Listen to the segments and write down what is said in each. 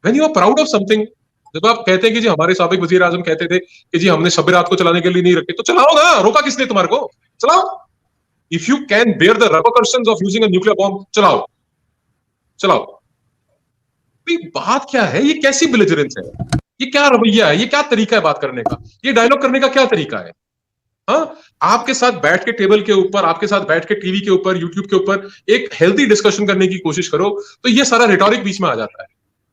When you are proud of something, जब आप कहते हैं कि जी हमारे साबिक वजीर आजम कहते थे कि जी हमने शब रात को चलाने के लिए नहीं रखे, तो चलाओ ना, रोका किसने तुम्हारे को? चलाओ। If you can bear the repercussions of using a nuclear bomb, चलाओ चलाओ। बात क्या है? ये कैसी बिलिजरेंस है? ये क्या रवैया है? ये क्या तरीका है बात करने का? ये डायलॉग करने का क्या तरीका है? हाँ, आपके साथ बैठ के टेबल के ऊपर, आपके साथ बैठ के टीवी के ऊपर, यूट्यूब के ऊपर एक हेल्थी डिस्कशन करने की कोशिश करो, तो ये सारा रिटोरिक बीच में आ जाता है।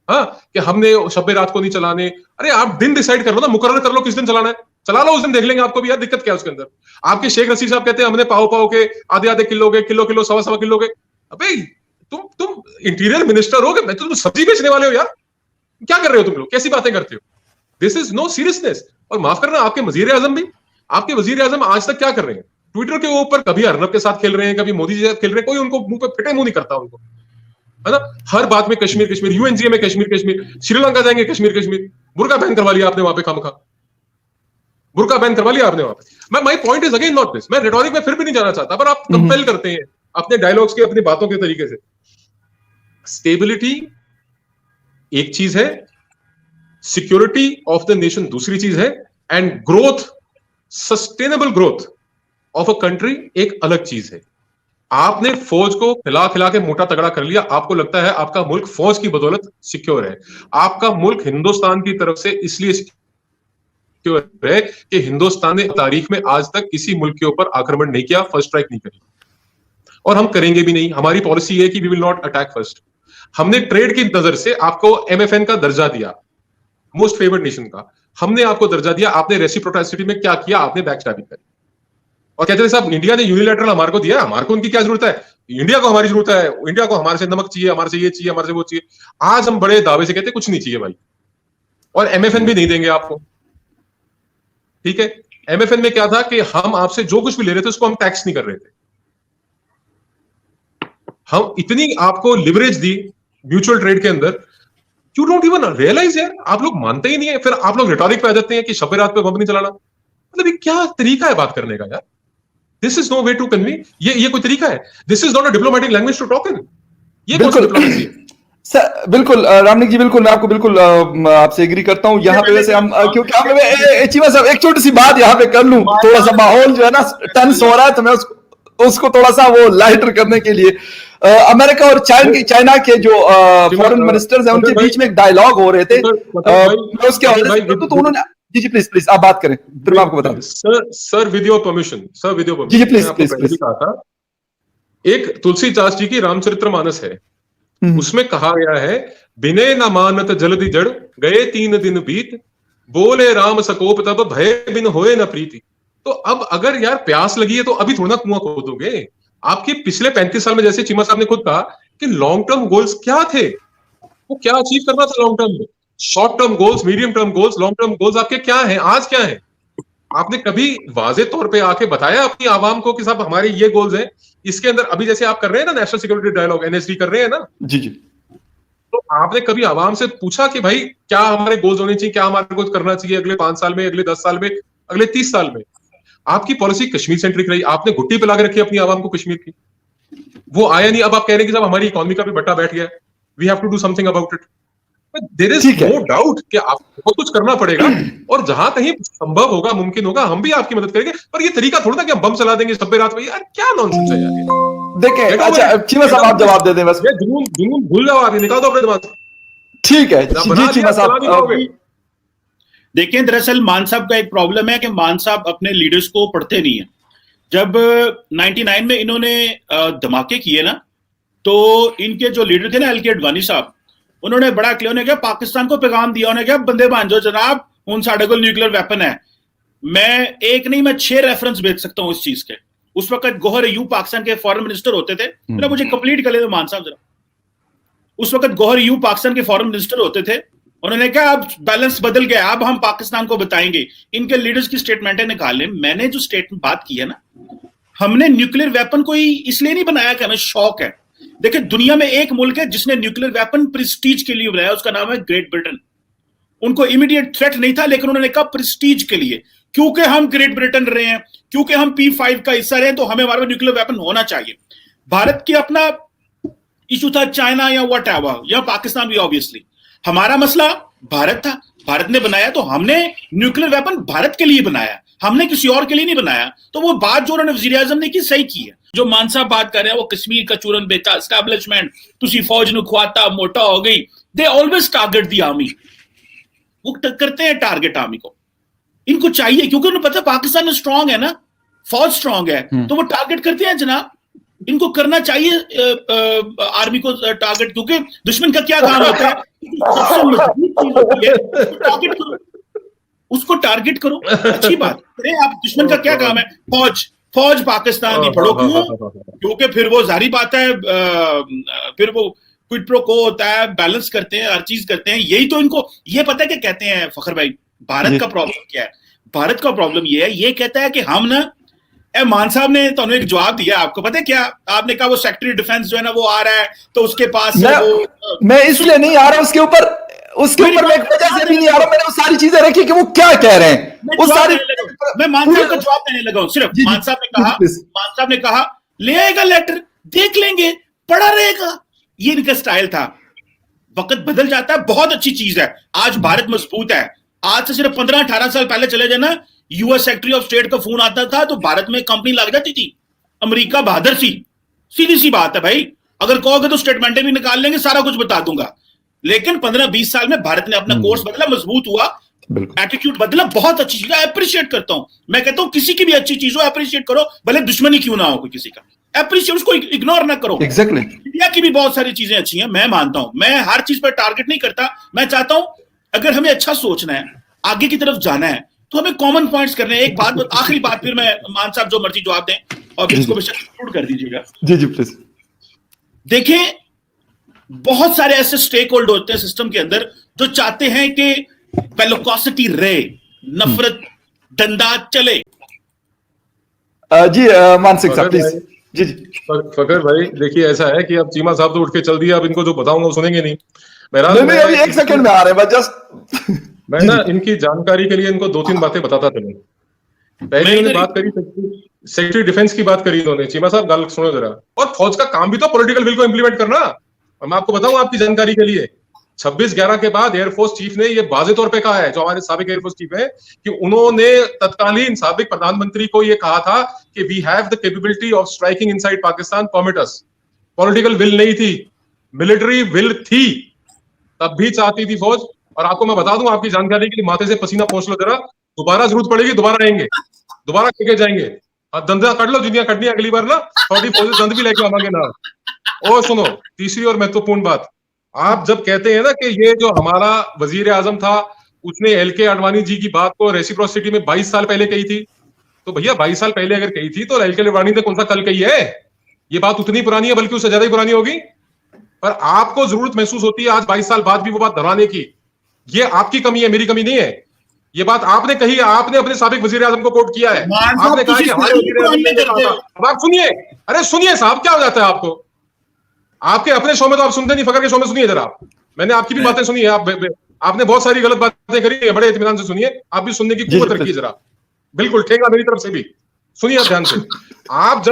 हाँ, कि हमने शब रात को नहीं चलाने। अरे आप दिन डिसाइड कर लो ना, मुकर्रर कर लो किस दिन चलाना है, चला लो, उस दिन देख लेंगे आपको भी यार दिक्कत क्या है उसके अंदर। आपके शेख रशीद साहब कहते हैं हमने पाव पाव के आधे आधे किलो के, किलो किलो सवा सवा किलो के। अबे तुम इंटीरियर मिनिस्टर हो, मैं तुम सब्जी बेचने वाले हो यार? क्या कर रहे हो तुम लोग? कैसी बातें करते हो? This is no seriousness. और माफ करना, आपके वजीर आजम भी, आपके वजीर आजम आज तक क्या कर रहे हैं? ट्विटर के ऊपर कभी अर्नब के साथ खेल रहे हैं, कभी मोदी जी के साथ खेल रहे हैं, कोई उनको मुंह पे फिटे मुंह नहीं करता उनको, है ना? हर बात में कश्मीर कश्मीर, यूएनजीए में कश्मीर कश्मीर, श्रीलंका जाएंगे कश्मीर कश्मीर। बुर्का बैन करवा लिया आपने वहां पे, खामखा बुर्का बैन करवा लिया आपने वहां पे। My point is again not this, मैं रिटोरिक में फिर भी नहीं जाना चाहता, पर आप कंपेल करते हैं अपने डायलॉग्स के, अपनी बातों के तरीके से। स्टेबिलिटी एक चीज है, सिक्योरिटी ऑफ द नेशन दूसरी चीज है, and growth, sustainable growth of a country एक अलग चीज है। आपने फौज को खिला खिला के मोटा तगड़ा कर लिया, आपको लगता है आपका मुल्क फौज की बदौलत सिक्योर है। आपका मुल्क हिंदुस्तान की तरफ से इसलिए सिक्योर है कि हिंदुस्तान ने तारीख में आज तक किसी मुल्क के ऊपर आक्रमण नहीं किया, फर्स्ट स्ट्राइक नहीं करी, और हम करेंगे भी नहीं। हमारी पॉलिसी है कि we will not attack first. हमने ट्रेड की नजर से आपको एमएफएन का दर्जा दिया, मोस्ट फेवर्ड नेशन का, हमने आपको दर्जा दिया। आपने रेसिप्रोसिटी में क्या किया? आपने बैकस्टैबिंग करी और कहते थे साहब इंडिया ने यूनिलैटरल हमारे को दिया, हमारे को उनकी क्या जरूरत है? इंडिया को हमारी जरूरत है, इंडिया को हमारे से नमक चाहिए, हमारे से ये चाहिए, हमारे से वो चाहिए। आज हम बड़े दावे से कहते कुछ नहीं चाहिए भाई, और एमएफएन भी नहीं देंगे आपको। ठीक है, एमएफएन में क्या था कि हम आपसे जो कुछ भी ले रहे थे उसको हम टैक्स नहीं कर रहे थे। हम इतनी आपको लिवरेज दी म्यूचुअल ट्रेड के अंदर, यू डोंट इवन रियलाइज यार, आप लोग मानते ही नहीं है। फिर आप लोग रिटोरिक पे आ जाते हैं कि शब रात पे बम नहीं चलाना। मतलब ये क्या तरीका है बात करने का यार? This is no way to convey. ये कोई तरीका है? This is not a diplomatic language to talk in. ये कौन सी डिप्लोमेसी है? बिल्कुल रामनिक जी, बिल्कुल मैं आपको बिल्कुल आपसे एग्री करता हूं। यहाँ पे वैसे हम क्योंकि चीमा साहब एक छोटी सी बात यहाँ पे कर लूं, थोड़ा सा माहौल जो है ना टेंस हो रहा है, तो मैं उसको थोड़ा सा वो लाइटर करने के लिए, अमेरिका और चाइना के जो फॉरेन मिनिस्टर्स हैं उनके बीच में एक डायलॉग हो रहे थे, उसके हवाले से तो उन्होंने, जी प्लीज प्लीज आप बात करें, फिर मैं आपको बताऊं। Sir with your permission, sir with your जी परमिशन, प्लीज प्लीज प्लीज। कहा था, एक तुलसीदास जी की रामचरितमानस है, उसमें कहा गया है, बिने न मानत जल्दी जड़, गए 3 दिन बीत, बोले राम सकोप तब भय बिन होए न प्रीति। तो अब अगर यार प्यास लगी है तो अभी थोड़ा कुआं खोदोगे। आपके पिछले 35 साल में, जैसे चीमा साहब ने खुद कहा कि लॉन्ग टर्म गोल्स क्या थे, वो क्या अचीव करना था लॉन्ग टर्म में, short term goals, medium term goals, long term goals आपके क्या हैं, आज क्या है? आपने कभी वाजे तौर पे आके बताया अपनी आवाम को कि साहब हमारे ये गोल्स हैं? इसके अंदर अभी जैसे आप कर रहे हैं ना नेशनल सिक्योरिटी डायलॉग, एनएसडी कर रहे हैं ना जी जी, तो आपने कभी आवाम से पूछा कि भाई क्या हमारे गोल्स होने चाहिए, क्या हमारे को करना चाहिए अगले 5 साल में, अगले 10 साल में, अगले 30 साल में? आपकी पॉलिसी कश्मीर सेंट्रिक रही, आपने घुट्टी पे लाके रखी अपनी आवाम को कश्मीर की, वो आया नहीं। अब आप कह रहे हैं कि साहब हमारी इकोनॉमी का भी बट्टा बैठ गया, we have to do something about it. There is no doubt कि आपको बहुत कुछ करना पड़ेगा, और जहां कहीं संभव होगा, मुमकिन होगा, हम भी आपकी मदद करेंगे। पर ये तरीका थोड़ा ना कि हम बम चला देंगे शब रात में, यार क्या नॉनसेंस है यार। देखिए अच्छा चीमा साहब आप जवाब दे दें बस, ये जुनून भूल जाओ, आप निकाल दो अपने दिमाग से। ठीक है जी चीमा साहब। देखिए दरअसल मान साहब का एक प्रॉब्लम है कि मान साहब अपने लीडर्स को पढ़ते नहीं है। जब 99 में इन्होंने धमाके किए ना, तो इनके जो लीडर थे ना एलके अडवाणी साहब, उन्होंने बड़ा क्लियर ने कहा, पाकिस्तान को पैगाम दिया, उन्होंने कहा बंदे भांजो जनाब, उन साढ़े को न्यूक्लियर वेपन है। मैं एक नहीं, मैं 6 रेफरेंस भेज सकता हूं इस चीज के। उस वक्त गौहर अयूब पाकिस्तान के फॉरेन मिनिस्टर होते थे, मुझे कंप्लीट कर ले मान साहब जरा। उस वक्त गौहर अयूब पाकिस्तान के फॉरेन मिनिस्टर होते थे, उन्होंने कहा अब बैलेंस बदल गया, अब हम पाकिस्तान को बताएंगे। इनके लीडर्स की स्टेटमेंटें निकाल लें। मैंने जो स्टेटमेंट बात की है ना, हमने न्यूक्लियर वेपन को इसलिए नहीं बनाया कि हमें शौक है। देखिए दुनिया में एक मुल्क है जिसने न्यूक्लियर वेपन प्रेस्टीज के लिए बनाया, उसका नाम है ग्रेट ब्रिटेन। उनको इमीडिएट थ्रेट नहीं था, लेकिन उन्होंने कहा प्रेस्टीज के लिए, क्योंकि हम ग्रेट ब्रिटेन रहे हैं, क्योंकि हम P5 का हिस्सा रहे हैं, तो हमें हमारे पास न्यूक्लियर वेपन होना चाहिए। भारत की अपना इशू था चाइना या व्हाटएवर, या पाकिस्तान भी ऑब्वियसली। हमारा मसला भारत था, भारत ने बनाया, तो हमने न्यूक्लियर वेपन भारत के लिए बनाया, हमने किसी और के लिए नहीं बनाया। तो वो बात जो उन्होंने वजीर आजम ने की सही की है। जो मान साहब बात कर रहे हैं वो कश्मीर का चूरन बेचा एस्टैब्लिशमेंट, तुसी फौज नु खुआता मोटा हो गई, they always target the army, वो करते हैं टारगेट आर्मी को। इनको चाहिए क्योंकि उन्हें पता है पाकिस्तान में स्ट्रांग है ना, फौज स्ट्रांग है, तो वो टारगेट करते हैं जनाब। इनको करना चाहिए आर्मी को टारगेट, क्योंकि दुश्मन का क्या काम होता है, सबसे मजबूत चीज होती है, टारगेट करो, उसको टारगेट करो, अच्छी बात। अरे आप दुश्मन का क्या काम है, फौज पाकिस्तान की पढ़ो, क्यों? क्योंकि फिर वो जारी बात है, फिर वो क्विड प्रो को होता है, बैलेंस करते हैं, हर चीज करते हैं। यही तो इनको ये पता है कि कहते हैं फखर भाई, भारत का प्रॉब्लम क्या है? भारत का प्रॉब्लम ये है, ये कहता है कि हम ना, मान साहब ने तो एक जवाब दिया, आपको पता है क्या? आपने कहा वो सेक्रेटरी डिफेंस जो है ना वो आ रहा है, तो उसके पास मैं इसलिए नहीं आ रहा उसके ऊपर मैं एक वजह से भी नहीं आ रहा। मैंने वो सारी चीजें रखी कि वो क्या कह रहे हैं, वो सारी मैं मान साहब का जवाब देने लगा हूं। सिर्फ मान साहब ने कहा ले आएगा लेटर, देख लेंगे, पढ़ा रहेगा, ये इनका स्टाइल था। वक्त बदल जाता है, बहुत अच्छी चीज है। आज भारत मजबूत है। आज से सिर्फ 15-18 साल पहले चले जाना, यूएस सेक्रेटरी ऑफ स्टेट का फोन आता था तो भारत में कंपनी लग जाती थी। अमेरिका बहादुर सी, सीधी सी बात है भाई, अगर कहोगे तो स्टेटमेंटें भी निकाल लेंगे, सारा कुछ बता दूंगा। लेकिन 15-20 साल में भारत ने अपना कोर्स बदला, मजबूत हुआ, एटीट्यूड बदला, बहुत अच्छी चीज है, अप्रिशिएट करता हूं। मैं कहता हूं किसी की भी अच्छी चीज हो अप्रिशिएट करो, भले दुश्मनी क्यों ना हो कोई किसी का, अप्रिशिएट, उसको इग्नोर ना करो। एग्जैक्टली इंडिया की भी बहुत सारी चीजें अच्छी हैं, मैं मानता हूं। मैं हर चीज पर टारगेट नहीं करता। मैं चाहता हूं अगर हमें अच्छा सोचना है, आगे की तरफ जाना है, तो हमें कॉमन पॉइंट्स करने हैं। एक बात, आखिरी बात, फिर मैं मान साहब जो मर्जी जवाब दें और इसको बेशक इंक्लूड कर दीजिएगा। जी प्लीज। देखें, बहुत सारे ऐसे स्टेक होल्डर होते हैं सिस्टम के अंदर जो चाहते हैं कि बेलोकॉसिटी रहे, नफरत डंडा चले। जी मानसिक साहब प्लीज। जी फकर भाई देखिए, ऐसा है कि अब चीमा साहब तो उठ के चल दिया, अब इनको जो बताऊंगा वो सुनेंगे नहीं। नहीं अभी एक सेकंड में आ रहे हैं, जस्ट मैं ना इनकी जानकारी के लिए इनको 2-3 बातें बताता चलूं। पहले इन्होंने बात करी सेक्रेटरी डिफेंस की बात करी इन्होंने। चीमा साहब गल सुनो जरा। और फौज का काम भी तो पॉलिटिकल विल को इंप्लीमेंट करना। और मैं आपको बताऊं आपकी जानकारी के लिए, 26/11 के बाद एयरफोर्स चीफ ने ये वाजे तौर पे कहा है, जो हमारे साबिक एयरफोर्स चीफ है, कि उन्होंने तत्कालीन साबिक प्रधानमंत्री को ये कहा था कि we have the capability of striking inside Pakistan, permit us. Political will नहीं थी, मिलिट्री विल थी, तब भी चाहती थी फौज। और आपको मैं बता दूं आपकी जानकारी के लिए, माथे से पसीना पोंछ लो जरा, दोबारा जरूरत पड़ेगी दोबारा आएंगे, दोबारा लेके जाएंगे। और दंदा कट लो जितनी कटनी, अगली बार ना थोड़ी फौज दंद भी लेके आवांगे ना। और सुनो, तीसरी और महत्वपूर्ण बात, आप जब कहते हैं ना कि ये जो हमारा वजीर आजम था उसने LK आडवाणी जी की बात को रेसिप्रोसिटी में 22 साल पहले कही थी, तो भैया 22 साल पहले अगर कही थी तो LK आडवाणी ने कौन सा कल कही है? ये बात उतनी पुरानी है, बल्कि उससे ज्यादा ही पुरानी होगी। पर आपको जरूरत महसूस होती है आज 22 साल बाद भी वो बात दोहराने की। ये आपकी कमी है, मेरी कमी नहीं है। ये बात आपने कही है, आपने अपने साबिक वजीर आजम को कोट किया है, आपने कहा कि हमारे वजीर आजम ने कहा था। अब आप सुनिए, अरे सुनिए साहब, क्या हो जाता है आपको? आपके अपने शो में तो आप सुनते नहीं, फकर के शो में सुनिए जरा। मैंने आपकी भी बातें सुनी है, आपने बहुत सारी गलत बातें करी है, बड़े इत्मीनान से सुनिए। आप भी सुनने की कुव्वत रखिए जरा, बिल्कुल ठेका मेरी तरफ से भी। सुनिए आप ध्यान से। आप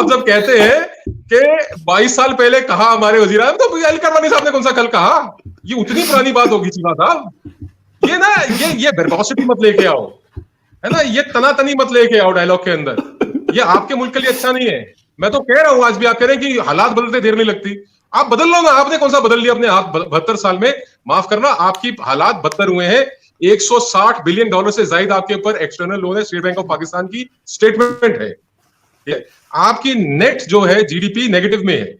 जब कहते हैं कि 22 साल पहले कहा हमारे वजीर आजम, तो LK आडवाणी साहब ने कौन सा कल कहा? ये उतनी पुरानी बात होगी चीमा साहब। ये ना ये वर्बोसिटी मत लेके आओ, है ना, ये तनातनी मत लेके आओ डायलॉग के अंदर। ये आपके मुल्क के लिए अच्छा नहीं है। मैं तो कह रहा हूं, आज भी आप कह रहे हैं कि हालात बदलते देर नहीं लगती। आप बदल लो ना, आपने कौन सा बदल लिया अपने हाथ 72 साल में? माफ करना, आपकी हालात बदतर हुए हैं। $160 बिलियन से ज्यादा आपके ऊपर एक्सटर्नल लोन है, स्टेट बैंक ऑफ पाकिस्तान की स्टेटमेंट है। आपकी नेट जो है GDP नेगेटिव में है।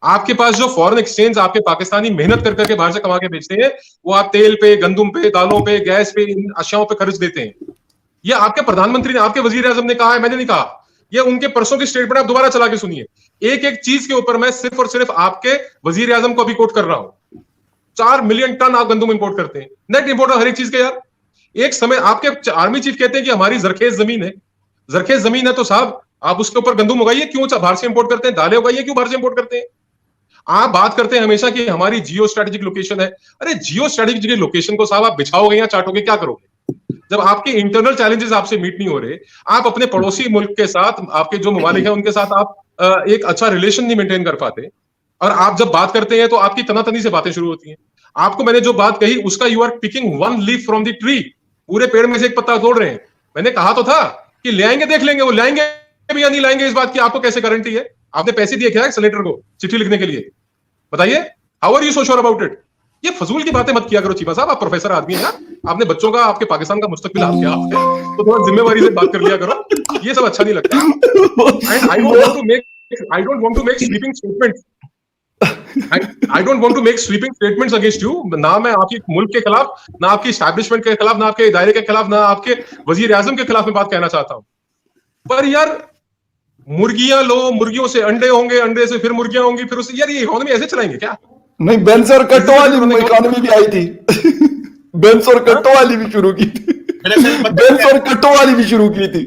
आपके पास जो फॉरेन एक्सचेंज आपके पाकिस्तानी मेहनत कर करके बाहर से कमा के बेचते हैं, वो आप तेल पे, गंदुम पे, दालों पे, गैस पे, इन अशियाओं पे खर्च देते हैं। ये आपके प्रधानमंत्री ने, आपके वजीर आजम ने कहा है, मैंने नहीं कहा। ये उनके परसों की स्टेटमेंट आप दोबारा चला के सुनिए। एक एक चीज के ऊपर मैं सिर्फ और सिर्फ आपके वजीर आजम को अभी कोट कर रहा हूं। 4 मिलियन टन आप गंदुम इंपोर्ट करते हैं, नेट इंपोर्टर हर एक चीज के। यार एक समय आपके आर्मी चीफ कहते हैं कि हमारी जरखेज जमीन है। जरखेज जमीन है तो साहब आप उसके ऊपर गंदुम उगाइए, क्यों बाहर से इंपोर्ट करते हैं? दालें उगाइए, क्यों बाहर से इंपोर्ट करते हैं? आप बात करते हैं हमेशा कि हमारी जियो स्ट्रेटेजिक लोकेशन है। अरे जियो स्ट्रेटेजिक लोकेशन को साहब आप बिछाओगे या चाटोगे, क्या करोगे? जब आपके इंटरनल चैलेंजेस आपसे मीट नहीं हो रहे, आप अपने पड़ोसी मुल्क के साथ, आपके जो ममालिक हैं उनके साथ आप एक अच्छा रिलेशन नहीं मेंटेन कर पाते, और आप जब बात करते हैं तो आपकी तनातनी से बातें शुरू होती हैं। आपको मैंने जो बात कही उसका you are picking one leaf from the tree, पूरे पेड़ में से एक पत्ता तोड़ रहे हैं। मैंने कहा तो था कि ले आएंगे, देख लेंगे वो लाएंगे भी या नहीं लाएंगे, इस बात की आपको कैसे गारंटी है? आपने पैसे दिए क्या सेनेटर को चिट्ठी लिखने के लिए? बताइए, how are you so sure about it? ये फजूल की बातें मत किया करो चीमा साहब, आप प्रोफेसर आदमी हैं यार, आपने बच्चों का, आपके पाकिस्तान का मुस्तकबिल हाथ किया आपने, तो थोड़ा जिम्मेवारी से बात कर लिया करो, ये सब अच्छा नहीं लगता। And I don't want to make sweeping statements, I don't want to make sweeping statements against you. ना मैं आपके मुल्क के खिलाफ, ना आपकी एस्टैब्लिशमेंट के खिलाफ, ना आपके दायरे के खिलाफ, ना आपके वजीर आजम के खिलाफ मैं बात कहना चाहता हूं। पर यार मुर्गियां लो, मुर्गियों से अंडे होंगे, अंडे से फिर मुर्गियां होंगी, फिर उससे यार ये इकोनॉमी ऐसे चलाएंगे क्या? नहीं, बेंस और कट्टो वाली इकोनॉमी भी आई थी। बेंस और कट्टो वाली भी शुरू की थी। बेंस और कट्टो वाली भी शुरू की थी।